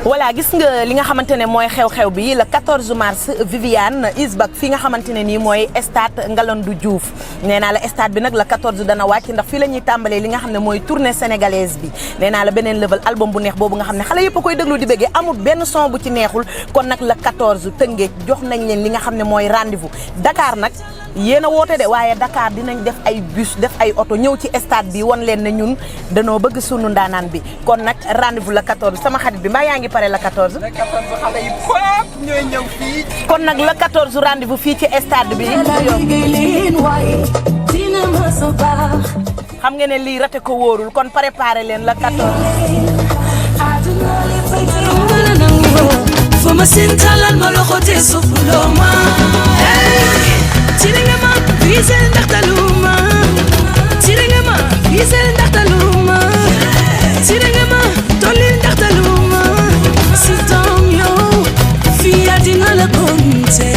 voilà gis nga li nga xamante ne mooy xew-xew bi le 14 mars Viviane Isbak fi nga xamante ne nii mooy stade Ngalandou Diouf nee naa la stade bi nag le 14 dana wàcc ndax fii la ñuy tàmbalee li nga xam ne mooy tournée sénégalaise bi nee naa la beneen level album bu neex boobu nga xam ne xale yëpp a koy déglu di bëggee amul benn son bu ci neexul kon nag le 14 Tëngéej jox nañ leen li nga xam ne mooy rendez-vous Dakar nag yéen a woote de waaye Dakar dinañ def ay bus def ay oto ñëw ci stade bi won leen ne ñun danoo bëgg sunu ndaanaan bi kon nag rendez-vous le 14 sama xarit bi mbaa yaa ngi pare le 14. le 14 xale yi pop ñooy ñëw fii. kon nag le 14 rendez-vous fii ci stade bi. xam nga ne lii rate ko wóorul kon préparé leen le 14. fa ma seen talal ma loxo te sofuloo ma tiri nga ma visel ndax taluma tiri nga ma visel ndax taluma tiri nga ma tolli ndax taluma si doom yow fii àddina la konte